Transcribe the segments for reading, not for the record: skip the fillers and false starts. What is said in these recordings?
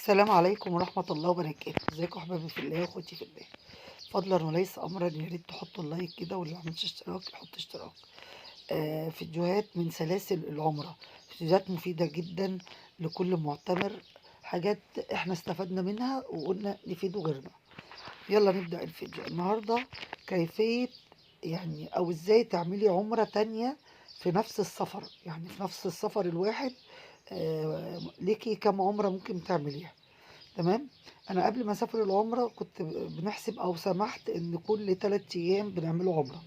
السلام عليكم ورحمة الله وبركاته. ازيكم يا حبايبي في الله واخواتي في الله. فضلا وليس امرا، يا ريت تحطوا اللايك كده، واللي عملش اشتراك يحط اشتراك. فيديوهات من سلاسل العمرة، فيديوهات مفيدة جدا لكل معتمر، حاجات احنا استفدنا منها وقلنا نفيد غيرنا. يلا نبدأ الفيديو النهاردة. كيفية او ازاي تعملي عمرة تانية في نفس السفر، يعني في نفس السفر الواحد. ليكي كم عمرة ممكن تعمليها؟ تمام. انا قبل ما اسافر العمره كنت بنحسب او سمحت ان كل 3 ايام بنعمله عمره.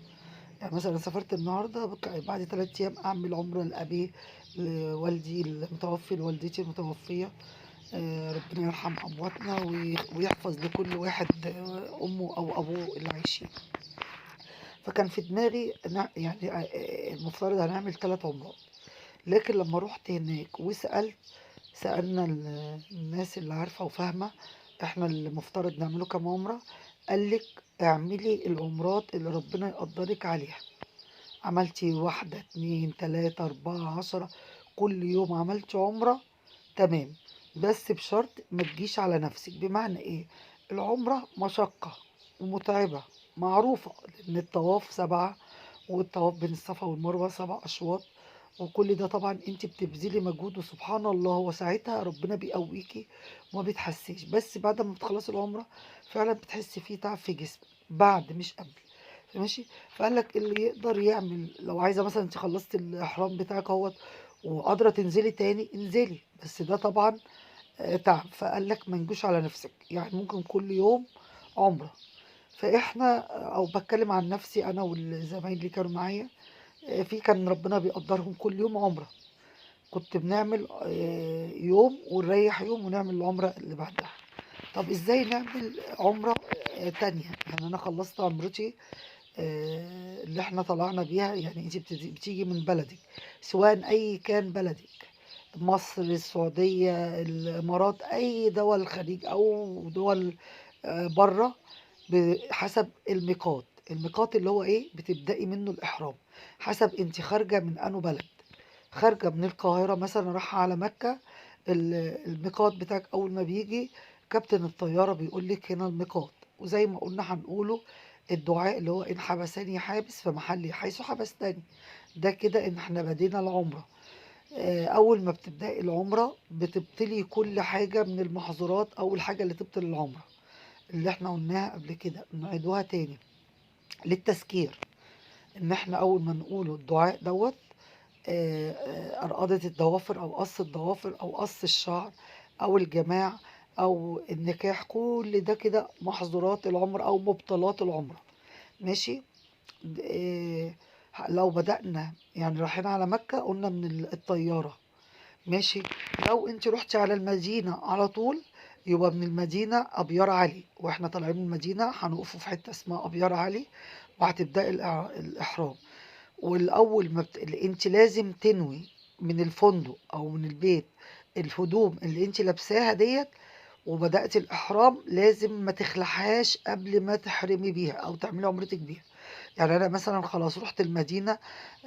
يعني مثلا سافرت النهارده بعد 3 ايام اعمل عمره لابي، لوالدي المتوفي، لوالدتي المتوفيه. ربنا يرحم امواتنا ويحفظ لكل واحد امه او ابوه اللي عايشين. فكان في دماغي يعني المفترض هنعمل 3 عمرات. لكن لما رحت هناك سألنا الناس اللي عارفة وفاهمة احنا اللي مفترض نعمله كام عمرة. قالك اعملي العمرات اللي ربنا يقدرك عليها. عملتي 1 2 3 4 10، كل يوم عملتي عمرة، تمام. بس بشرط ما تجيش على نفسك. بمعنى ايه؟ العمرة مشقة ومتعبة، معروفة، لأن الطواف 7، والطواف بين الصفا والمروة 7 أشواط. وكل ده طبعا انت بتبذلي مجهود، وسبحان الله وساعتها ربنا بيقويكي وما بتحسيش. بس بعد ما بتخلصي العمرة فعلا بتحسي فيه تعب في جسمك، بعد مش قبل. ماشي. فقال لك اللي يقدر يعمل، لو عايزه مثلا انت خلصتي الاحرام بتاعك اهوت وقادره تنزلي تاني انزلي، بس ده طبعا تعب. فقال لك ما نجوش على نفسك، يعني ممكن كل يوم عمره. فاحنا او بتكلم عن نفسي انا والزمايل اللي كانوا معايا، في كان ربنا بيقدرهم كل يوم عمره. كنت بنعمل يوم ونريح يوم ونعمل العمره اللي بعدها. طب ازاي نعمل عمره تانية؟ يعني انا خلصت عمرتي اللي احنا طلعنا بيها. يعني انت بتيجي من بلدك، سواء اي كان بلدك، مصر، السعودية، الامارات، اي دول الخليج او دول بره، حسب الميقات. الميقات اللي هو ايه؟ بتبدأي منه الاحرام حسب انت خارجة من انو بلد. خارجة من القاهرة مثلا رايحة على مكة، الميقات بتاعك أول ما بيجي كابتن الطيارة بيقول لك هنا الميقات. وزي ما قلنا هنقوله الدعاء اللي هو إن حبسني حابس فمحلي حيث حبستني. ده كده إن احنا بدينا العمرة. أول ما بتبدأي العمرة بتبطلي كل حاجة من المحظورات. أول حاجة اللي تبطل العمرة اللي احنا قلناها قبل كده نعيدوها تاني للتذكير، إن احنا أول ما نقوله الدعاء دوت أرقدة الضوافر أو قص الضوافر أو قص الشعر أو الجماع أو النكاح، كل ده كده محظورات العمر أو مبطلات العمرة. ماشي. لو بدأنا يعني رايحين على مكة قلنا من الطيارة. ماشي. لو انت رحتي على المدينة على طول يبقى من المدينة أبيار علي، واحنا طالعين من المدينة هنقفوا في حتة اسمها أبيار علي وهتبدأي الإحرام. والأول ما انت لازم تنوي من الفندق أو من البيت الهدوم اللي انت لابساها ديت، وبدأت الإحرام لازم ما تخلعهاش قبل ما تحرمي بيها أو تعملي عمرتك بيها. يعني أنا مثلا خلاص رحت المدينة،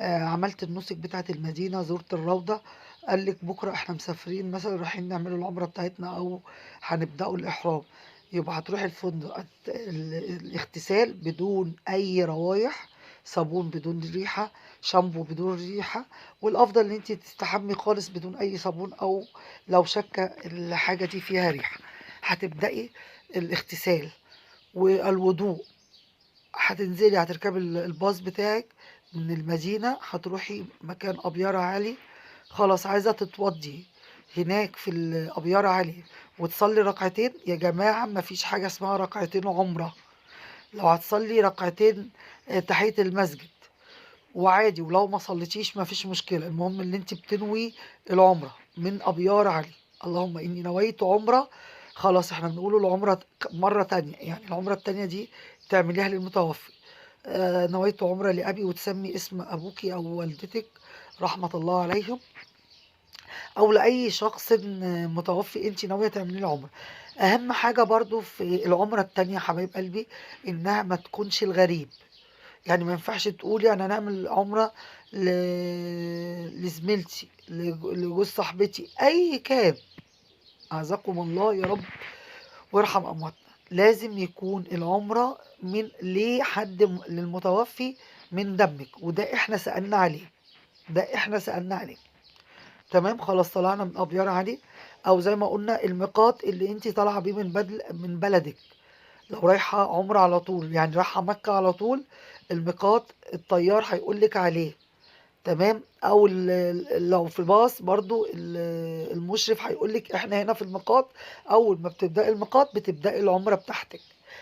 عملت النسك بتاعت المدينة، زرت الروضة. قال لك بكرة احنا مسافرين مثلا رايحين نعمل العمرة بتاعتنا أو هنبدأوا الإحرام، يبقى هتروحي الفندق الاغتسال بدون أي روايح، صابون بدون ريحة، شامبو بدون ريحة. والأفضل إن انت تستحمي خالص بدون أي صابون، أو لو شك الحاجة دي فيها ريحة. هتبدأي الاغتسال والوضوء. هتنزلي هتركبي الباص بتاعك من المدينة، هتروحي مكان أبيار علي. خلاص عايزة تتوضي هناك في الأبيار علي وتصلي ركعتين. يا جماعة مفيش حاجة اسمها ركعتين عمرة. لو هتصلي ركعتين تحية المسجد وعادي، ولو ما صليتيش مفيش مشكلة. المهم ان انت بتنوي العمرة من أبيار علي. اللهم إني نويت عمرة. خلاص احنا بنقوله العمرة مرة تانية، يعني العمرة التانية دي تعمليها للمتوفي. نويت عمرة لأبي، وتسمي اسم أبوكي أو والدتك رحمة الله عليهم، أو لأي شخص متوفي أنت ناوية تعملي له عمرة. أهم حاجة برضو في العمرة التانية حبايب قلبي إنها ما تكونش الغريب. يعني ما ينفعش تقولي أنا نعمل عمرة لزميلتي، لجوز صاحبتي، أي كان. أعزكم الله يا رب وارحم أمواتنا. لازم يكون العمرة من لحد للمتوفي من دمك، وده احنا سألنا عليه، ده احنا سألنا عليه. تمام، خلاص طلعنا من أبيار علي، أو زي ما قلنا الميقات اللي انت طالعة بيه من بلدك. لو رايحة عمرة على طول، يعني رايحة مكة على طول، الميقات الطيار هيقولك عليه. تمام، او لو في باص برضو المشرف هيقولك احنا هنا في الميقات. اول ما بتبدأي الميقات بتبدأي العمرة بتاعتك،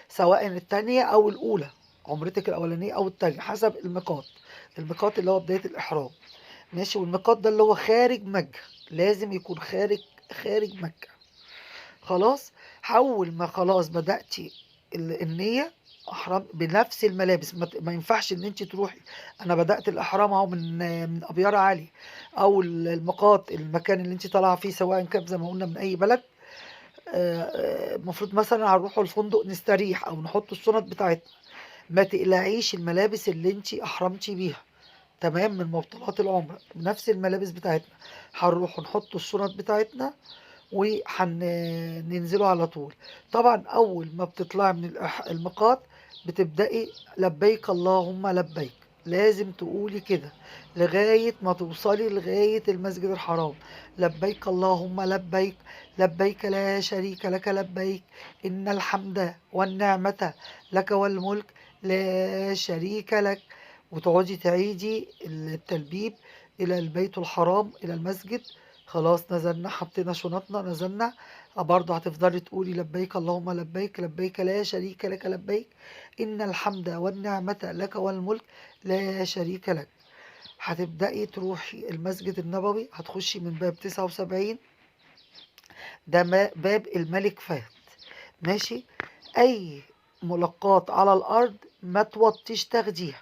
سواء التانية او الاولى، عمرتك الاولانية او التانية حسب الميقات. الميقات اللي هو بداية الاحرام. ماشي، والميقات ده اللي هو خارج مكة، لازم يكون خارج مكة. خلاص، حول ما خلاص بدأتي النية، احرام بنفس الملابس. ما ينفعش ان انت تروحي انا بدأت الاحرام اهو من ابيار علي، او الميقات المكان اللي انت طالعه فيه، سواء كان زي ما قلنا من اي بلد. المفروض مثلا هنروحوا الفندق نستريح او نحط الشنط بتاعتنا، ما تقلعيش الملابس اللي انت احرمتي بيها. تمام، من مبطلات العمرة بنفس الملابس بتاعتنا هنروح نحط الشنط بتاعتنا وهننزله على طول. طبعا اول ما بتطلعي من الميقات بتبدأي لبيك اللهم لبيك، لازم تقولي كده لغاية ما توصلي لغاية المسجد الحرام. لبيك اللهم لبيك، لبيك لا شريك لك لبيك، إن الحمد والنعمة لك والملك لا شريك لك. وتقعدي تعيدي التلبيب إلى البيت الحرام، إلى المسجد. خلاص نزلنا، حطينا شنطنا، نزلنا، برضه هتفضلي تقولي لبيك اللهم لبيك، لبيك لا شريك لك لبيك، إن الحمد والنعمة لك والملك لا شريك لك. هتبدأي تروحي المسجد النبوي، هتخشي من باب 79، ده باب الملك فهد. ماشي، أي ملقات على الأرض ما توطيش تاخديها،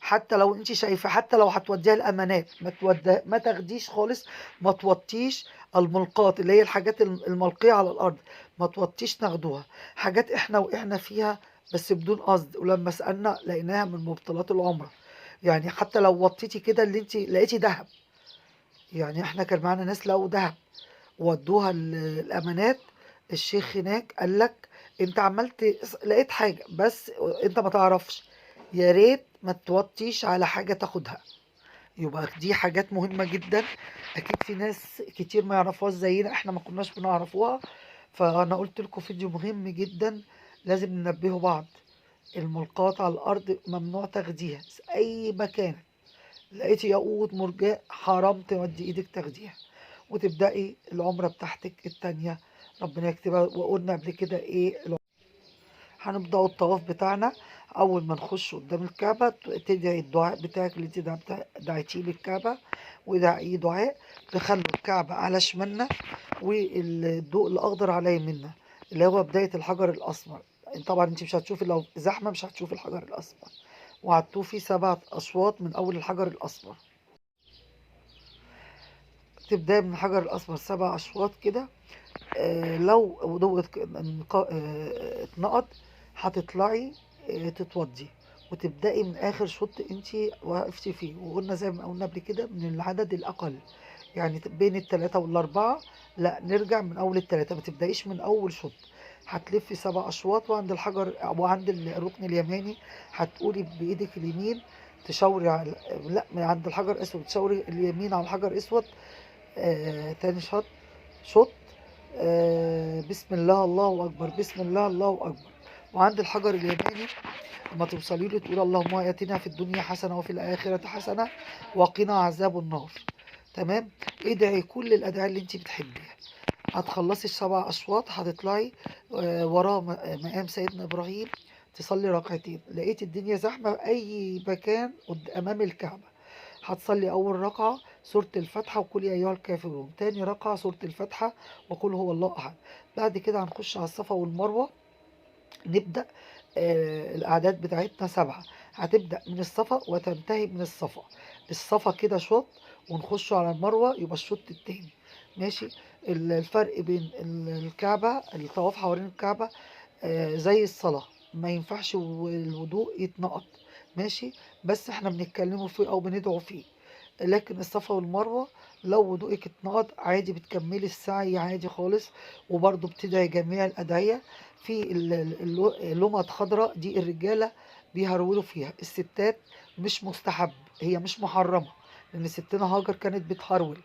حتى لو انت شايفه، حتى لو هتوديها الامانات ما تاخديش خالص. ما توطيش الملقات اللي هي الحاجات الملقيه على الارض، ما توطيش ناخدوها. حاجات احنا وقعنا فيها بس بدون قصد، ولما سالنا لقيناها من مبطلات العمره. يعني حتى لو وطيتي كده اللي انت لقيتي ذهب، يعني احنا كان معانا ناس لقوا ذهب ودوها الامانات، الشيخ هناك قال لك انت عملت لقيت حاجه بس انت ما تعرفش، يا ريت ما توطيش على حاجه تاخدها. يبقى دي حاجات مهمه جدا، اكيد في ناس كتير ما يعرفوهاش زينا، احنا ما كناش بنعرفوها. فانا قلت لكم فيديو مهم جدا لازم ننبهوا بعض. الملقاط على الارض ممنوع تاخديها في اي مكان. لقيتي ياقوت مرجاء حرام تودي ايدك تاخديها، وتبدأي العمرة بتاعتك التانية، ربنا يكتبها. وقلنا قبل كده ايه هنبدأ الطواف بتاعنا. أول ما نخش قدام الكعبة تدعي الدعاء بتاعك اللي انت دعيتيه للكعبة، وادعي دعاء تخلوا الكعبة على شمالنا والضوء الأخضر على يميننا، اللي هو بداية الحجر الأسمر. طبعا انت مش هتشوفي، لو زحمة مش هتشوفي الحجر الأسمر، وهتطوفي 7 أشواط من أول الحجر الأسمر. تبدأي من الحجر الأسمر 7 أشواط كده. لو ضوء اتنقض هتطلعي تتوضي، وتبدأي من آخر شوط انتي وقفتي فيه. وقلنا زي ما قلنا قبل كده من العدد الأقل، يعني بين التلاتة والأربعة، لا نرجع من أول التلاتة، ما تبدأيش من أول شوط. هتلفي 7 أشواط، وعند الحجر وعند الركن اليماني هتقولي بإيدك اليمين تشاوري على، لا من عند الحجر الأسود تشاوري اليمين على الحجر الأسود. تاني شوط بسم الله الله أكبر، بسم الله الله أكبر. وعند الحجر اليماني لما توصلي له تقول اللهم آتنا في الدنيا حسنة وفي الآخرة حسنة وقنا عذاب النار. تمام، ادعي كل الأدعية اللي انت بتحبيها. هتخلصي ال7 أشواط، هتطلعي وراه مقام سيدنا إبراهيم، تصلي ركعتين. لقيت الدنيا زحمة في أي مكان أمام الكعبة، هتصلي أول ركعة سورة الفاتحة وقل يا أيها الكافرون، تاني ركعة سورة الفاتحة وقل هو الله أحد. بعد كده هنخش على الصفا والمروة، نبدأ الأعداد بتاعتنا 7. هتبدأ من الصفا وتنتهي من الصفا. الصفا كده شوط، ونخش على المروة يبقى الشوط التاني. ماشي، الفرق بين الكعبة، الطواف حوالين الكعبة زي الصلاة، ما ينفعش الوضوء يتنقط. ماشي، بس احنا بنتكلموا فيه او بندعو فيه. لكن الصفا والمروة لو وضوءك اتنقض عادي بتكملي السعي عادي خالص، وبرضه بتدعي جميع الأدعية. في لمض خضراء دي الرجالة بيهرولوا فيها، الستات مش مستحب، هي مش محرمة، لأن ستنا هاجر كانت بتهرول،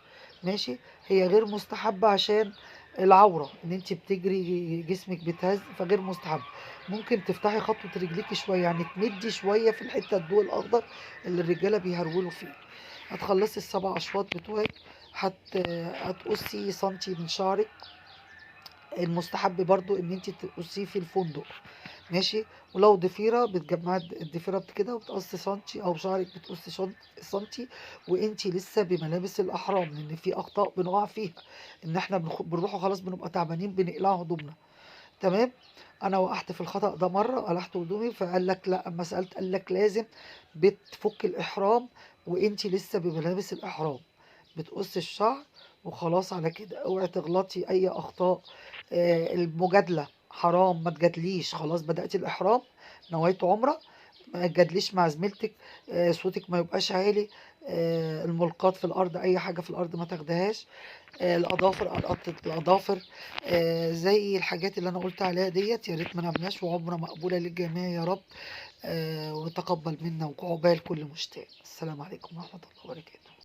ماشي. هي غير مستحبة عشان العورة، ان انت بتجري جسمك بيتهز، فغير مستحب. ممكن تفتحي خطوة رجليكي شوية، يعني تمدي شوية في الحتة الضوء الأخضر اللي الرجالة بيهرولوا فيه. هتخلصي السبع أشواط بتوعك، هتقصي سنتي من شعرك. المستحب برضو ان انت تقصيه في الفندق، ماشي. ولو ضفيرة بتجمعي الضفيرة كده وبتقصي سنتي، او شعرك بتقصي سنتي، وانتي لسه بملابس الاحرام، لان في اخطاء بنقع فيها، ان احنا بنروح وخلاص بنبقى تعبانين بنقلع هدومنا، تمام. انا وقعت في الخطأ ده مرة، قلعت هدومي، فقال لك لا، اما سألت قال لك لازم بتفك الاحرام وانتي لسه بملابس الاحرام، بتقص الشعر وخلاص. على كده اوعي تغلطي اي اخطاء. المجادلة حرام، ما تجادليش، خلاص بدأتي الاحرام، نويت عمرة، ما تجادليش مع زميلتك. صوتك ما يبقاش عالي. الملقاط في الارض، اي حاجة في الارض ما تاخدهاش. الاظافر، قطة الاظافر، زي الحاجات اللي انا قلت عليها ديت، يا ريت ما نعملهاش. وعمرة مقبولة للجميع يا رب، وتقبل منا وعقبال كل مشتاق. السلام عليكم ورحمة الله وبركاته.